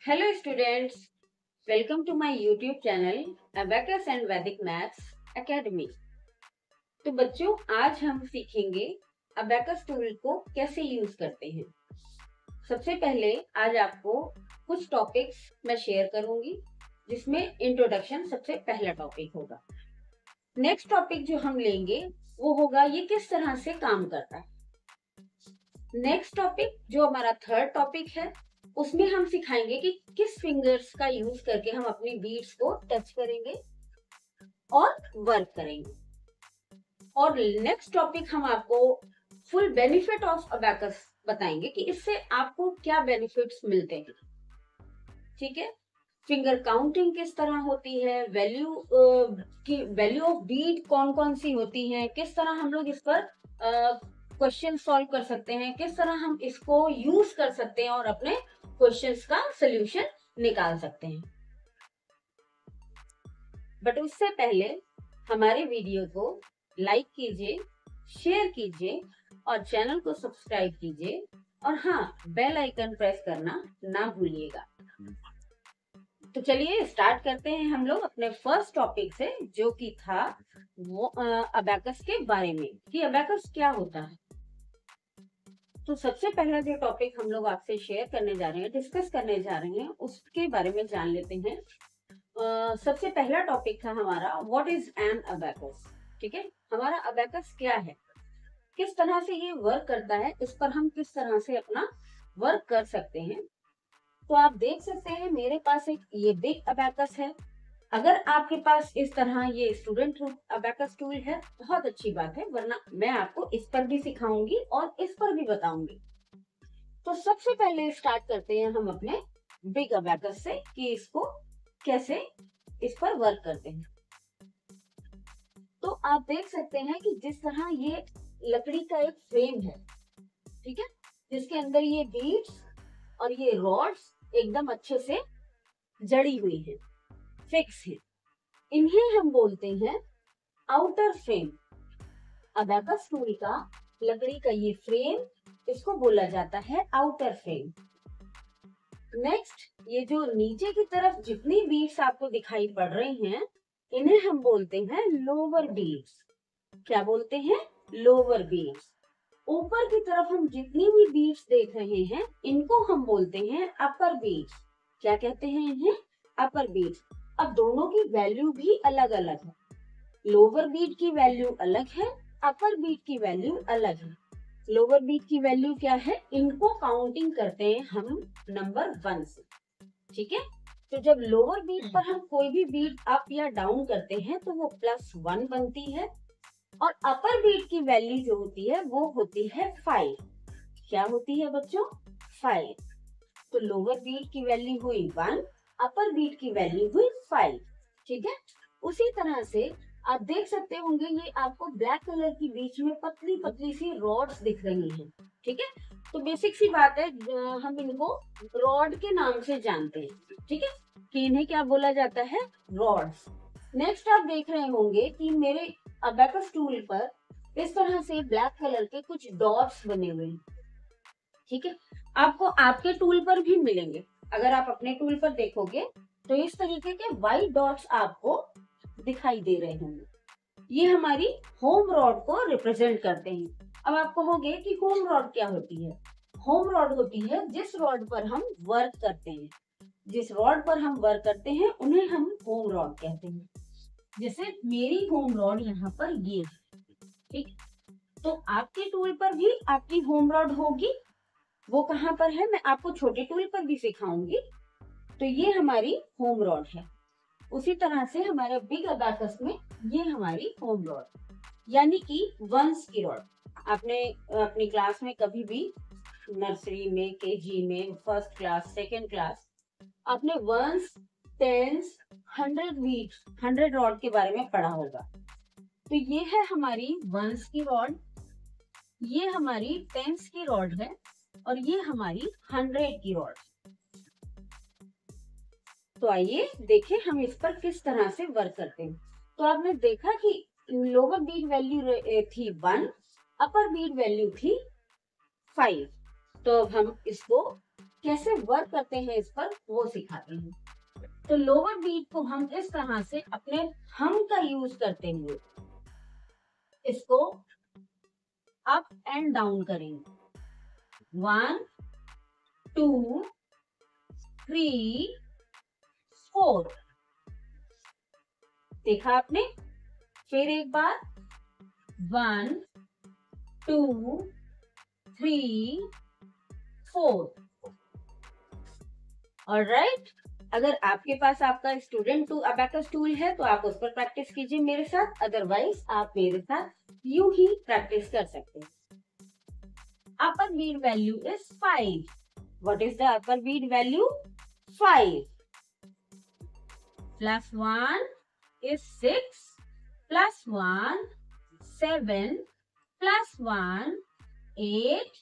Hello students, welcome to my YouTube channel Abacus and Vedic Maths Academy। तो बच्चों आज हम सीखेंगे अबेकस टूल को कैसे यूज करते हैं। सबसे पहले आज आपको कुछ टॉपिक्स मैं शेयर करूंगी जिसमें इंट्रोडक्शन सबसे पहला टॉपिक होगा। नेक्स्ट टॉपिक जो हम लेंगे वो होगा ये किस तरह से काम करता है। नेक्स्ट टॉपिक जो हमारा थर्ड टॉपिक है उसमें हम सिखाएंगे कि किस फिंगर्स का यूज करके हम अपनी बीड्स को टच करेंगे और वर्क करेंगे। और नेक्स्ट टॉपिक हम आपको फुल बेनिफिट ऑफ अबेकस बताएंगे कि इससे आपको क्या बेनिफिट्स मिलते हैं। ठीक है, फिंगर काउंटिंग किस तरह होती है, वैल्यू ऑफ बीट कौन कौन सी होती है, किस तरह हम लोग इस पर क्वेश्चन सॉल्व कर सकते हैं, किस तरह हम इसको यूज कर सकते हैं और अपने क्वेश्चंस का सॉल्यूशन निकाल सकते हैं। बट उससे पहले हमारे वीडियो को लाइक कीजिए, शेयर कीजिए और चैनल को सब्सक्राइब कीजिए और हाँ, बेल आइकन प्रेस करना ना भूलिएगा। तो चलिए स्टार्ट करते हैं हम लोग अपने फर्स्ट टॉपिक से, जो कि था वो अबेकस के बारे में कि अबेकस क्या होता है। तो सबसे पहला जो टॉपिक हम लोग आपसे शेयर करने जा रहे हैं, डिस्कस करने जा रहे हैं, उसके बारे में जान लेते हैं। सबसे पहला टॉपिक था हमारा व्हाट इज एन अबेकस। ठीक है, हमारा अबेकस क्या है, किस तरह से ये वर्क करता है, इस पर हम किस तरह से अपना वर्क कर सकते हैं। तो आप देख सकते हैं मेरे पास एक ये बिग अबेकस है। अगर आपके पास इस तरह ये स्टूडेंट अबेकस टूल है बहुत अच्छी बात है, वरना मैं आपको इस पर भी सिखाऊंगी और इस पर भी बताऊंगी। तो सबसे पहले स्टार्ट करते हैं हम अपने बिग अबेकस से कि इसको कैसे इस पर वर्क करते हैं। तो आप देख सकते हैं कि जिस तरह ये लकड़ी का एक फ्रेम है, ठीक है, जिसके अंदर ये बीड्स और ये रॉड्स एकदम अच्छे से जड़ी हुई है, फिक्स है, इन्हें हम बोलते हैं आउटर फ्रेम। अबेकस टूल का लकड़ी का ये फ्रेम, इसको बोला जाता है आउटर फ्रेम। नेक्स्ट, ये जो नीचे की तरफ जितनी बीड्स आपको दिखाई पड़ रही हैं, इन्हें हम बोलते हैं लोअर बीड्स। क्या बोलते हैं? Lower beads. ऊपर की तरफ हम जितनी भी बीड्स देख रहे हैं इनको हम बोलते हैं अपर बीड्स। क्या कहते हैं इन्हें? अपर बीड्स। अब दोनों की वैल्यू भी अलग अलग है। लोअर बीट की वैल्यू अलग है, अपर बीट की वैल्यू अलग है। लोअर बीट की वैल्यू क्या है? इनको काउंटिंग करते हैं हम नंबर 1 से। ठीक है, तो जब लोअर बीट पर हम कोई भी बीट अप या डाउन करते हैं तो वो +1 बनती है और अपर बीट की वैल्यू जो होती है वो होती है 5। क्या होती है बच्चों? 5। तो लोअर बीट की वैल्यू हुई 1, अपर बीट की वैल्यू हुई 5। ठीक है, उसी तरह से आप देख सकते होंगे ये आपको ब्लैक कलर की बीच में पतली पतली सी रॉड्स दिख रही हैं। ठीक है, तो बेसिक सी बात है, हम इनको रॉड के नाम से जानते हैं। ठीक है, कि इन्हें क्या बोला जाता है? रॉड्स। नेक्स्ट आप देख रहे होंगे कि मेरे अबेकस टूल पर इस तरह से ब्लैक कलर के कुछ डॉट्स बने हुए हैं। ठीक है, आपको आपके टूल पर भी मिलेंगे। अगर आप अपने टूल पर देखोगे तो इस तरीके के व्हाइट डॉट्स आपको दिखाई दे रहे होंगे। ये हमारी होम रॉड को रिप्रेजेंट करते हैं। अब आप कहोगे कि होम रॉड क्या होती है? होम रॉड होती है जिस रॉड पर हम वर्क करते हैं। जिस रॉड पर हम वर्क करते हैं उन्हें हम होम रॉड कहते हैं। जैसे मेरी होम रॉड यहाँ पर ये है। ठीक, तो आपके टूल पर भी आपकी होम रॉड होगी। वो कहाँ पर है मैं आपको छोटे टूल पर भी सिखाऊंगी। तो ये हमारी होम रॉड है। उसी तरह से हमारे बिग अबेकस में ये हमारी होम रॉड, यानी कि वंस की रॉड। आपने अपनी क्लास में कभी भी नर्सरी में, केजी में, फर्स्ट क्लास, सेकेंड क्लास, आपने वंस, टेंस, 100 रॉड के बारे में पढ़ा होगा। तो ये है हमारी वंस की रॉड, ये हमारी टेंस की रॉड है और ये हमारी 100 की रॉड। तो आइए देखें हम इस पर किस तरह से वर्क करते हैं। तो आपने देखा कि लोअर बीट वैल्यू थी 1, अपर बीट वैल्यू थी 5। तो अब हम इसको कैसे वर्क करते हैं इस पर वो सिखाते हैं। तो लोअर बीट को हम इस तरह से अपने हम का यूज करते हुए इसको अप एंड डाउन करेंगे। 1 2 3 4। देखा आपने? फिर एक बार 1 2 3 4। ऑलराइट, अगर आपके पास आपका स्टूडेंट टू अबैकस टूल है तो आप उस पर प्रैक्टिस कीजिए मेरे साथ, अदरवाइज आप मेरे साथ यूं ही प्रैक्टिस कर सकते हैं। Upper beat value is 5। What is the upper beat value? 5 plus 1 is 6 plus 1 7 plus 1 8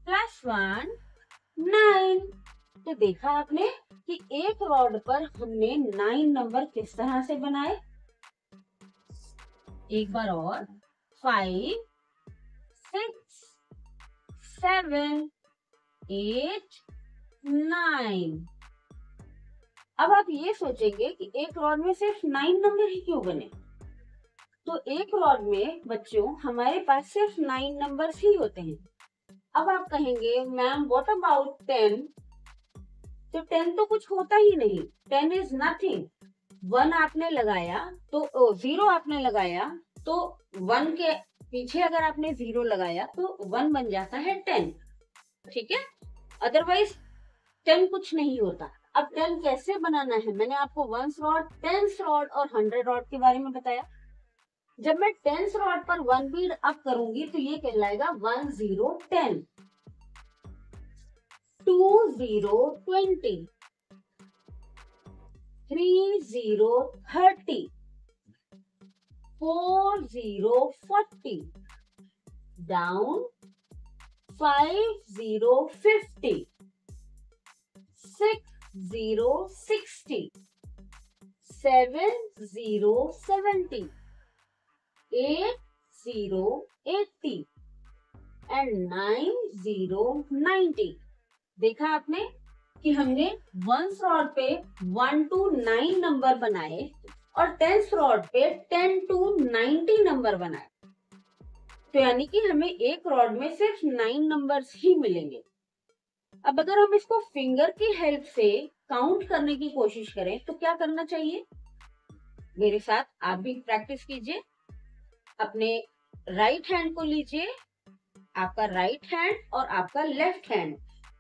plus 1 9। तो देखा आपने कि एक रॉड पर हमने 9 नंबर किस तरह से बनाए। एक बार और 5 6 7 8 9। अब आप ये सोचेंगे कि एक रॉड में सिर्फ 9 नंबर ही क्यों बने? तो एक रॉड में बच्चों हमारे पास सिर्फ 9 नंबर्स ही होते हैं। अब आप कहेंगे मैम व्हाट अबाउट 10? तो 10 तो कुछ होता ही नहीं, 10 इज नथिंग। 1 आपने लगाया तो 0 आपने लगाया तो 1 के पीछे अगर आपने 0 लगाया तो 1 बन जाता है 10, ठीक है? अदरवाइज 10 कुछ नहीं होता। अब 10 कैसे बनाना है मैंने आपको 1 रॉड, 10 रॉड और 100 रॉड के बारे में बताया। जब मैं 10 रॉड पर 1 बीट अप करूंगी तो ये कहलाएगा 1 0 10, 2 0 20, 3 0 30, 4 0 40, डाउन 5 0 50, 6 0 60, 7 0 70, 8 0 80 and 9 0 90। देखा आपने कि हमने 1 रॉड पे 1 to 9 नंबर बनाए और 10 रॉड पे 10 to 90 नंबर बनाए। तो यानी कि हमें एक रॉड में सिर्फ 9 नंबर्स ही मिलेंगे। अब अगर हम इसको फिंगर की हेल्प से काउंट करने की कोशिश करें तो क्या करना चाहिए? मेरे साथ आप भी प्रैक्टिस कीजिए। अपने राइट हैंड को लीजिए, आपका राइट हैंड और आपका लेफ्ट हैंड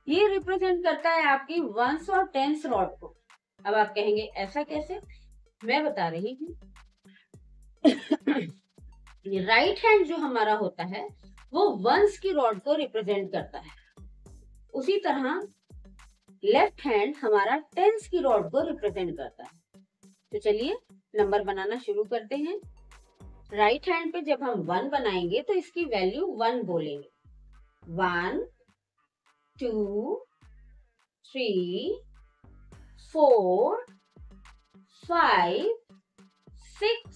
ये रिप्रेजेंट करता है आपकी 1s और 10s रॉड को। अब आप कहेंगे ऐसा कैसे? मैं बता रही हूँ। राइट हैंड जो हमारा होता है वो 1s की रॉड को रिप्रेजेंट करता है, उसी तरह लेफ्ट हैंड हमारा 10s की रॉड को रिप्रेजेंट करता है। तो चलिए नंबर बनाना शुरू करते हैं। राइट हैंड पे जब हम 1 बनाएंगे तो इसकी वैल्यू 1 बोलेंगे। 1 2 3 4 5 6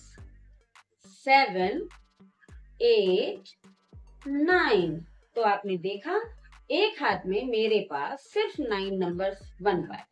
7 8 9। तो आपने देखा एक हाथ में मेरे पास सिर्फ 9 नंबर्स बन पाए।